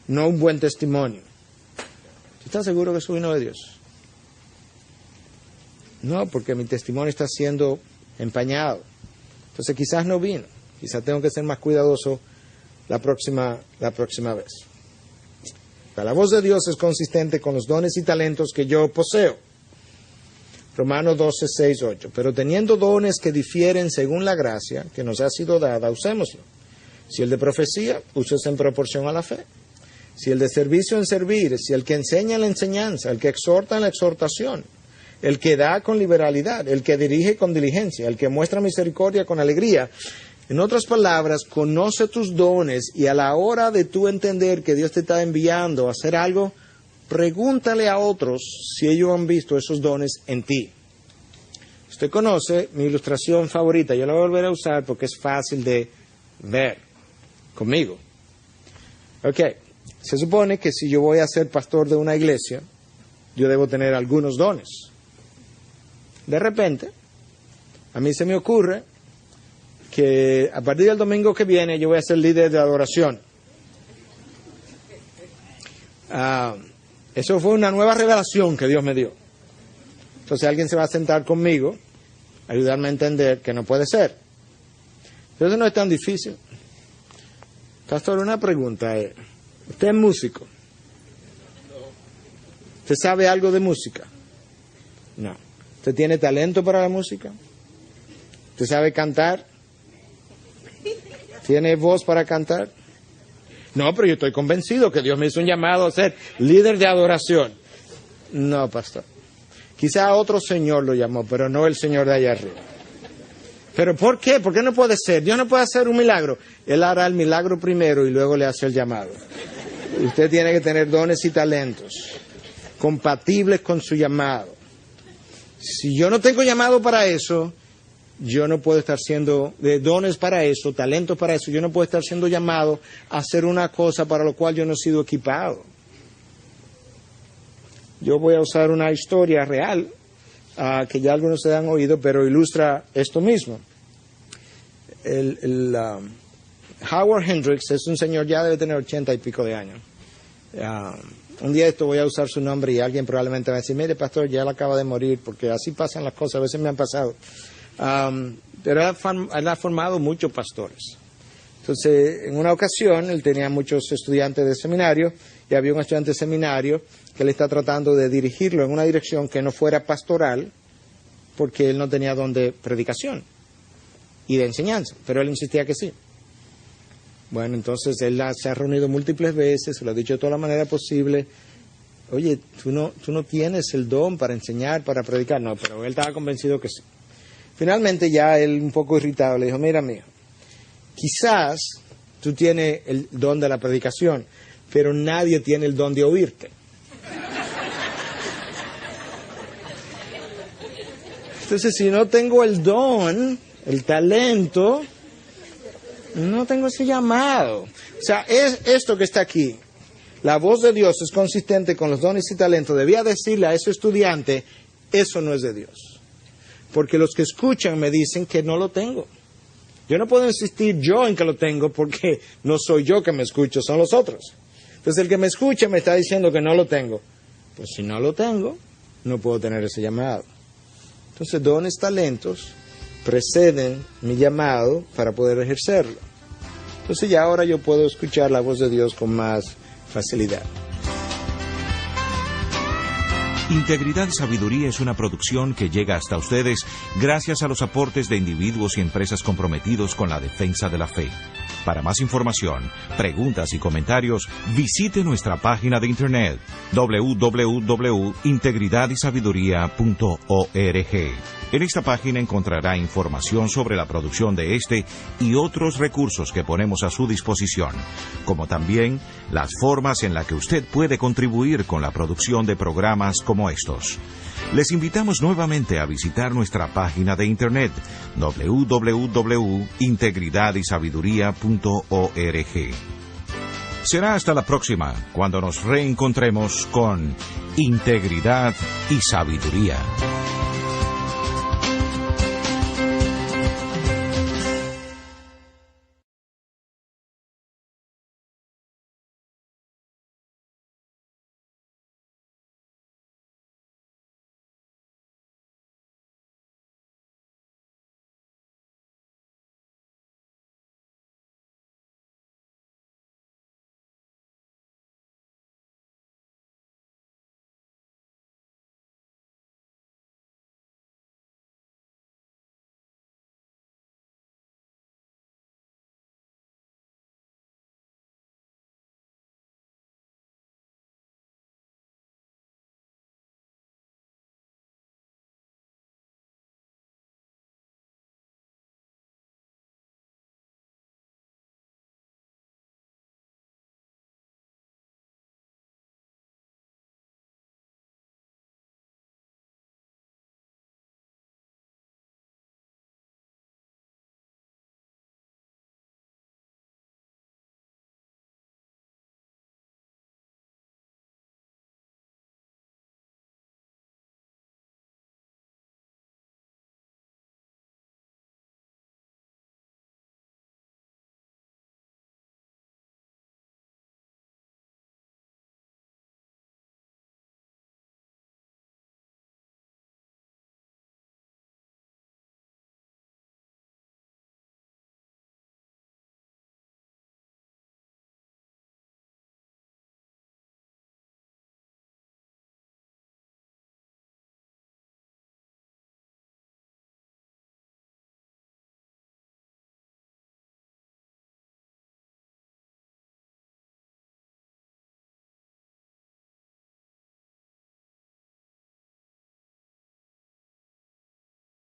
no un buen testimonio. ¿Tú estás seguro que eso vino de Dios? No, porque mi testimonio está siendo empañado. Entonces quizás no vino, quizás tengo que ser más cuidadoso la próxima vez. La voz de Dios es consistente con los dones y talentos que yo poseo. Romanos 12, 6, 8. Pero teniendo dones que difieren según la gracia que nos ha sido dada, usémoslo. Si el de profecía, úsese en proporción a la fe. Si el de servicio, en servir. Si el que enseña, en la enseñanza. El que exhorta, en la exhortación. El que da, con liberalidad. El que dirige, con diligencia. El que muestra misericordia, con alegría. En otras palabras, conoce tus dones, y a la hora de tú entender que Dios te está enviando a hacer algo, pregúntale a otros si ellos han visto esos dones en ti. Usted conoce mi ilustración favorita, yo la voy a volver a usar porque es fácil de ver conmigo. Ok, se supone que si yo voy a ser pastor de una iglesia, yo debo tener algunos dones. De repente, a mí se me ocurre que a partir del domingo que viene yo voy a ser líder de adoración. Eso fue una nueva revelación que Dios me dio. Entonces alguien se va a sentar conmigo, ayudarme a entender que no puede ser. Entonces no es tan difícil. Pastor, una pregunta. ¿Usted es músico? ¿Usted sabe algo de música? No. ¿Usted tiene talento para la música? ¿Usted sabe cantar? ¿Tiene voz para cantar? No, pero yo estoy convencido que Dios me hizo un llamado a ser líder de adoración. No, pastor. Quizá otro Señor lo llamó, pero no el Señor de allá arriba. ¿Pero por qué? ¿Por qué no puede ser? Dios no puede hacer un milagro. Él hará el milagro primero y luego le hace el llamado. Usted tiene que tener dones y talentos compatibles con su llamado. Si yo no tengo llamado para eso, yo no puedo estar siendo dones para eso, talentos para eso. Yo no puedo estar siendo llamado a hacer una cosa para lo cual yo no he sido equipado. Yo voy a usar una historia real que ya algunos se han oído, pero ilustra esto mismo. Howard Hendricks es un señor, ya debe tener 80 y pico de años. Un día esto voy a usar su nombre y alguien probablemente va a decir, mire pastor, ya él acaba de morir, porque así pasan las cosas, a veces me han pasado. Pero él ha formado muchos pastores. Entonces, en una ocasión, él tenía muchos estudiantes de seminario, y había un estudiante de seminario que él está tratando de dirigirlo en una dirección que no fuera pastoral, porque él no tenía don de predicación y de enseñanza, pero él insistía que sí. Bueno, entonces él se ha reunido múltiples veces, se lo ha dicho de toda la manera posible. Oye, tú no tienes el don para enseñar, para predicar. No, pero él estaba convencido que sí. Finalmente ya él, un poco irritado, le dijo, mira, mijo, quizás tú tienes el don de la predicación, pero nadie tiene el don de oírte. Entonces, si no tengo el don, el talento, no tengo ese llamado. O sea, es esto que está aquí. la voz de Dios es consistente con los dones y talentos, debía decirle a ese estudiante, eso no es de Dios. Porque los que escuchan me dicen que no lo tengo. Yo no puedo insistir yo en que lo tengo porque no soy yo que me escucho, son los otros. Entonces el que me escucha me está diciendo que no lo tengo. Pues si no lo tengo, no puedo tener ese llamado. Entonces dones, talentos preceden mi llamado para poder ejercerlo. Entonces ya ahora yo puedo escuchar la voz de Dios con más facilidad. Integridad y Sabiduría es una producción que llega hasta ustedes gracias a los aportes de individuos y empresas comprometidos con la defensa de la fe. Para más información, preguntas y comentarios, visite nuestra página de internet www.integridadysabiduría.org. En esta página encontrará información sobre la producción de este y otros recursos que ponemos a su disposición, como también las formas en las que usted puede contribuir con la producción de programas como estos. Les invitamos nuevamente a visitar nuestra página de internet www.integridadysabiduría.org. Será hasta la próxima, cuando nos reencontremos con Integridad y Sabiduría.